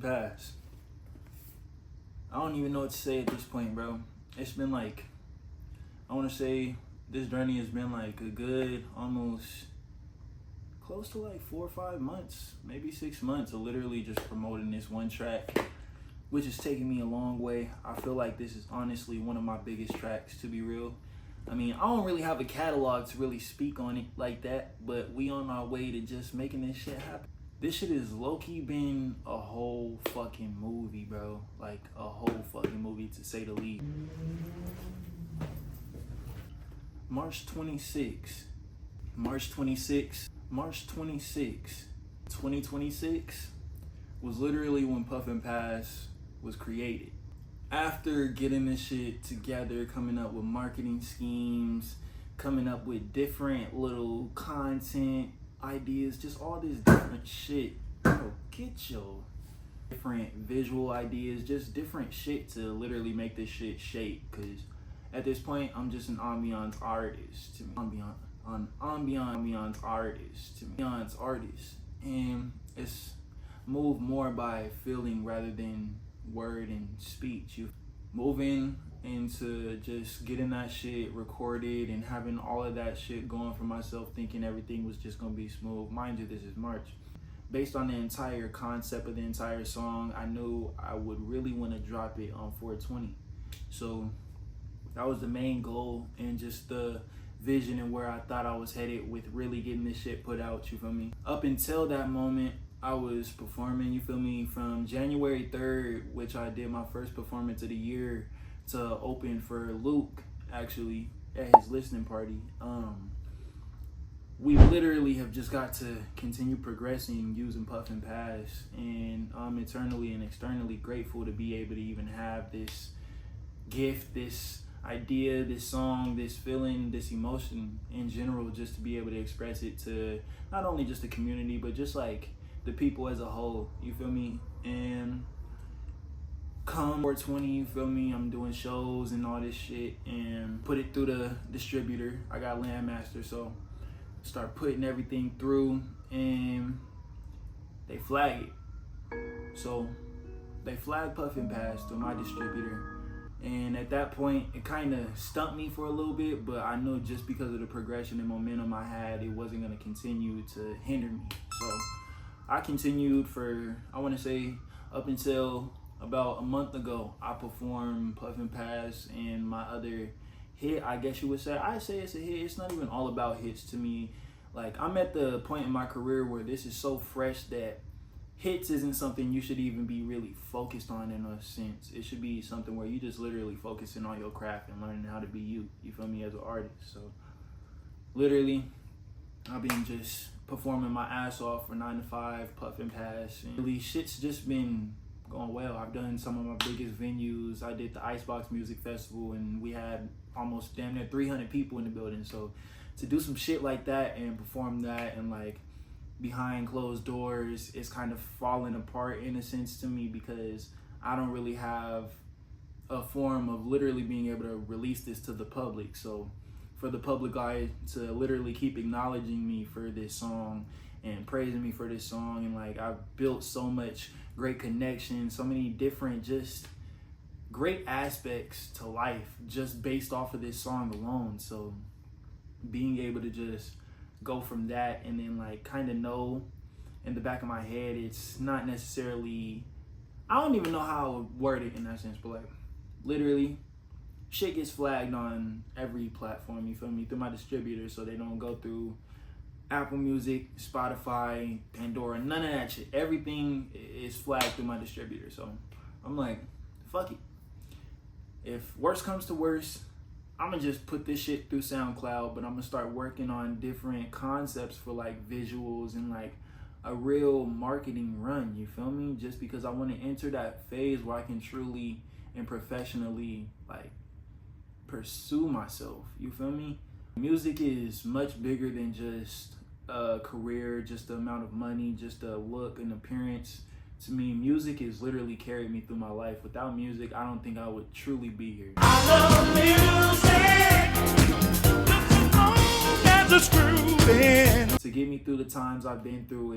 Pass. I don't even know what to say at this point, bro. It's been like, I want to say this journey has been like a good almost close to like 4 or 5 months, maybe 6 months of literally just promoting this one track, which is taking me a long way. I feel like this is honestly one of my biggest tracks, to be real. I mean, I don't really have a catalog to really speak on it like that, but we on our way to just making this shit happen. This shit is low-key been a whole fucking movie, bro. Like, a whole fucking movie, to say the least. March 26, 2026 was literally when Puffin Pass was created. After getting this shit together, coming up with marketing schemes, coming up with different little content ideas, just all this different shit. Bro, get your different visual ideas, just different shit to literally make this shit shake. Cause at this point, I'm just an ambiance artist to me. Ambiance artist to me. Ambiance artist. And it's moved more by feeling rather than word and speech. You moving into just getting that shit recorded and having all of that shit going for myself, thinking everything was just gonna be smooth. Mind you, this is March. Based on the entire concept of the entire song, I knew I would really want to drop it on 420. So that was the main goal and just the vision and where I thought I was headed with really getting this shit put out, you feel me? Up until that moment, I was performing, you feel me, from January 3rd, which I did my first performance of the year, to open for Luke, actually, at his listening party. We literally have just got to continue progressing using Puffin Pass, and I'm eternally and externally grateful to be able to even have this gift, this idea, this song, this feeling, this emotion in general, just to be able to express it to not only just the community, but just like the people as a whole, you feel me? And come 420, you feel me, I'm doing shows and all this shit and put it through the distributor. I got Landmaster, so start putting everything through and they flag it. So they flagged Puffin Pass through my distributor. And at that point, it kind of stumped me for a little bit, but I knew just because of the progression and momentum I had, it wasn't going to continue to hinder me. So I continued for, I want to say, up until about a month ago. I performed Puffin Pass and my other hit, I guess you would say. I say it's a hit. It's not even all about hits to me. Like, I'm at the point in my career where this is so fresh that hits isn't something you should even be really focused on in a sense. It should be something where you just literally focusing on your craft and learning how to be you feel me, as an artist. So literally, I've been just performing my ass off for 9 to 5, Puffin Pass, and really shit's just been going well. I've done some of my biggest venues. I did the Icebox Music Festival and we had almost damn near 300 people in the building. So to do some shit like that and perform that and like behind closed doors, it's kind of falling apart in a sense to me, because I don't really have a form of literally being able to release this to the public. So for the public eye to literally keep acknowledging me for this song and praising me for this song, and like I've built so much great connections, so many different just great aspects to life just based off of this song alone. So being able to just go from that and then like kind of know in the back of my head, it's not necessarily, I don't even know how I would word it in that sense, but like literally shit gets flagged on every platform, you feel me, through my distributor, so they don't go through Apple Music, Spotify, Pandora, none of that shit. Everything is flagged through my distributor. So I'm like, fuck it. If worst comes to worst, I'm gonna just put this shit through SoundCloud, but I'm gonna start working on different concepts for like visuals and like a real marketing run, you feel me? Just because I want to enter that phase where I can truly and professionally like pursue myself, you feel me? Music is much bigger than just a career, just the amount of money, just a look and appearance. To me, music has literally carried me through my life. Without music, I don't think I would truly be here. I love music, to get me through the times I've been through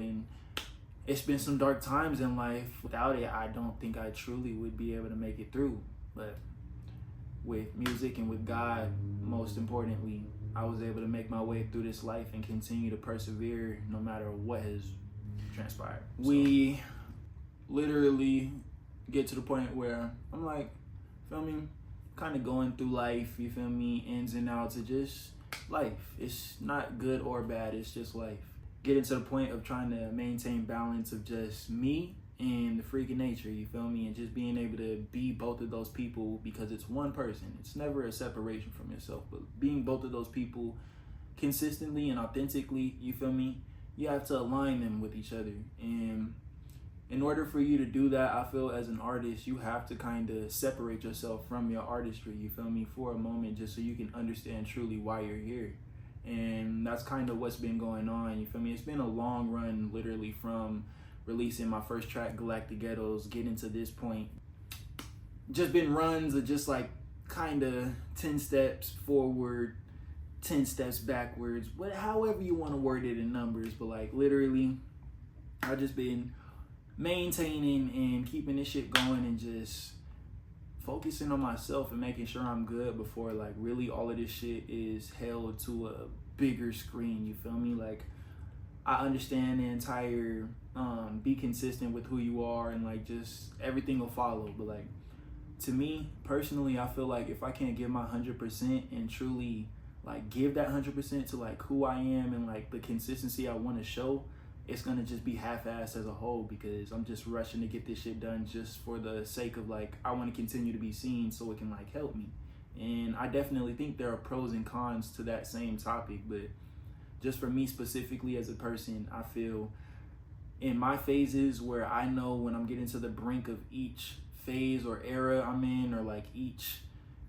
it's been some dark times in life. Without it, I don't think I truly would be able to make it through. But with music and with God, most importantly, I was able to make my way through this life and continue to persevere no matter what has transpired. We literally get to the point where I'm like, feel me, kind of going through life, you feel me, ins and outs of just life. It's not good or bad, it's just life. Getting to the point of trying to maintain balance of just me and the freaking nature, you feel me, and just being able to be both of those people, because it's one person. It's never a separation from yourself, but being both of those people consistently and authentically, you feel me, you have to align them with each other. And in order for you to do that, I feel as an artist, you have to kind of separate yourself from your artistry, you feel me, for a moment, just so you can understand truly why you're here. And that's kind of what's been going on, you feel me. It's been a long run, literally, from releasing my first track, Galactic Ghettos, getting to this point. Just been runs of just like kind of 10 steps forward, 10 steps backwards, however you want to word it in numbers. But like literally, I've just been maintaining and keeping this shit going and just focusing on myself and making sure I'm good before like really all of this shit is held to a bigger screen, you feel me. Like I understand the entire be consistent with who you are and like just everything will follow, but like to me personally, I feel like if I can't give my 100% and truly like give that 100% to like who I am and like the consistency I want to show, it's gonna just be half-assed as a whole, because I'm just rushing to get this shit done just for the sake of like I want to continue to be seen so it can like help me. And I definitely think there are pros and cons to that same topic, but just for me specifically as a person, I feel in my phases where I know when I'm getting to the brink of each phase or era I'm in, or like each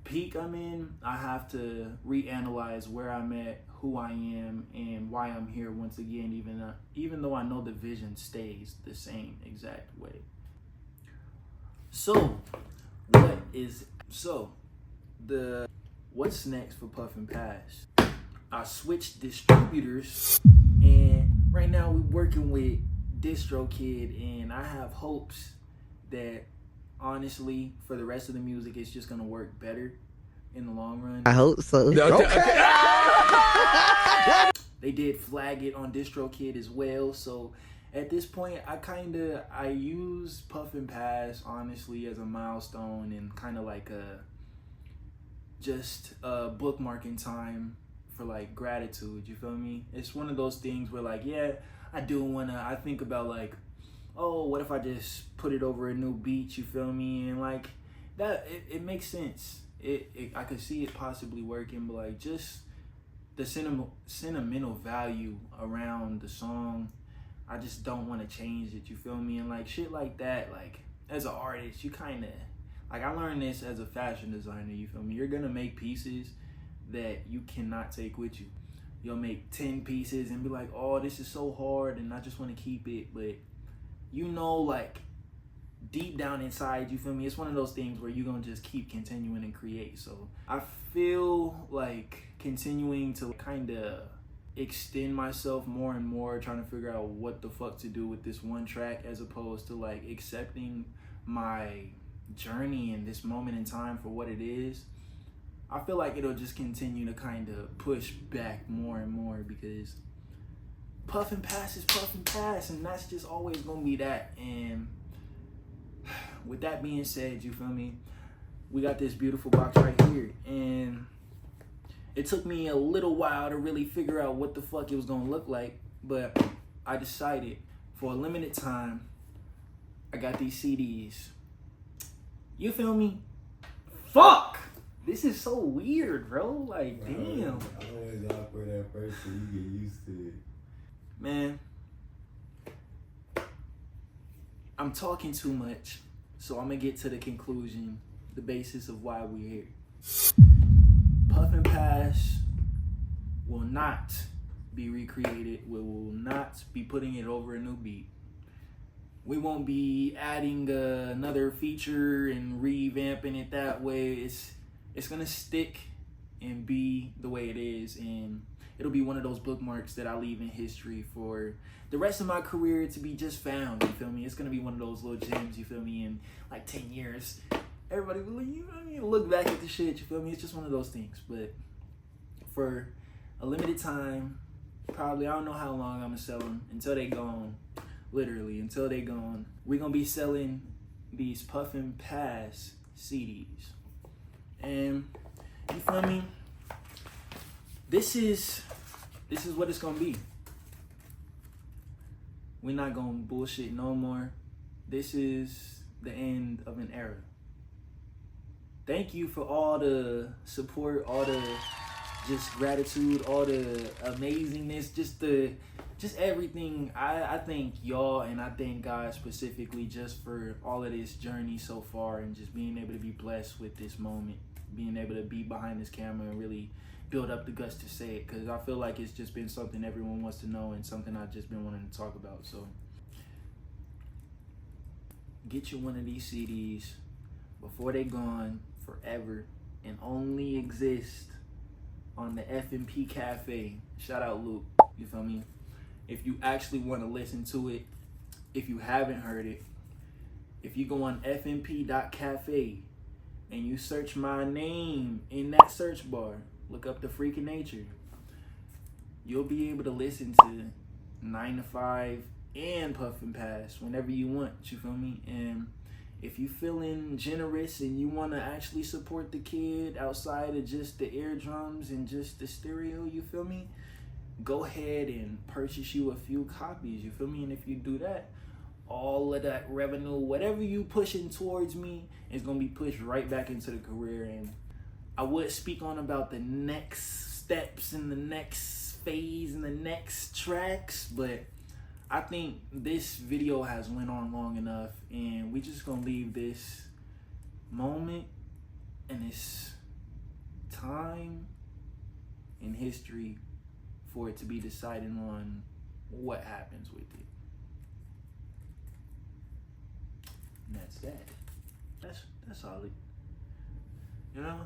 peak I'm in, I have to reanalyze where I'm at, who I am, and why I'm here once again, even though I know the vision stays the same exact way. So, what's next for Puffin Pass? I switched distributors, and right now we're working with DistroKid, and I have hopes that honestly for the rest of the music it's just gonna work better in the long run. I hope so. Okay. They did flag it on DistroKid as well, so at this point I use Puffin Pass honestly as a milestone and kind of like just a bookmarking time for like gratitude, you feel me. It's one of those things where like, yeah, I think about like, oh, what if I just put it over a new beat, you feel me, and like that it makes sense. I could see it possibly working, but like just the sentimental value around the song, I just don't want to change it, you feel me. And like shit like that, like as an artist, you kind of like, I learned this as a fashion designer, you feel me. You're gonna make pieces that you cannot take with you. You'll make 10 pieces and be like, oh, this is so hard and I just want to keep it, but you know, like deep down inside, you feel me, it's one of those things where you're gonna just keep continuing and create. So I feel like continuing to kind of extend myself more and more, trying to figure out what the fuck to do with this one track, as opposed to like accepting my journey in this moment in time for what it is. I feel like it'll just continue to kind of push back more and more, because Puffin Pass is Puffin Pass, and that's just always gonna be that. And with that being said, you feel me, we got this beautiful box right here, and it took me a little while to really figure out what the fuck it was gonna look like, but I decided for a limited time, I got these CDs. You feel me? Fuck! This is so weird, bro. Like, damn. Always awkward at first, but you get used to it. Man, I'm talking too much, so I'm gonna get to the conclusion, the basis of why we're here. Puffin Pass will not be recreated. We will not be putting it over a new beat. We won't be adding another feature and revamping it that way. It's gonna stick and be the way it is, and it'll be one of those bookmarks that I leave in history for the rest of my career to be just found, you feel me? It's gonna be one of those little gems, you feel me, in like 10 years. Everybody will, you know what I mean, look back at the shit, you feel me? It's just one of those things. But for a limited time, probably, I don't know how long I'm gonna sell them, until they gone, literally, until they gone. We're gonna be selling these Puffin Pass CDs. And you feel me? This is what it's gonna be. We're not gonna bullshit no more. This is the end of an era. Thank you for all the support, all the just gratitude, all the amazingness, just everything. I thank y'all, and I thank God specifically just for all of this journey so far, and just being able to be blessed with this moment, being able to be behind this camera and really build up the guts to say it, because I feel like it's just been something everyone wants to know and something I've just been wanting to talk about. So get you one of these CDs before they gone forever and only exist on the F&P Cafe. Shout out Luke, you feel me? If you actually want to listen to it, if you haven't heard it, if you go on fnp.cafe and you search my name in that search bar, look up The Freak of Nature, you'll be able to listen to 9 to 5 and Puffin Pass whenever you want, you feel me? And if you feeling generous and you want to actually support the kid outside of just the eardrums and just the stereo, you feel me? Go ahead and purchase you a few copies, you feel me? And if you do that, all of that revenue, whatever you pushing towards me, is going to be pushed right back into the career. And I would speak on about the next steps and the next phase and the next tracks, but I think this video has went on long enough, and we just gonna leave this moment and this time in history for it to be deciding on what happens with it. And that's that. That's solid. You know?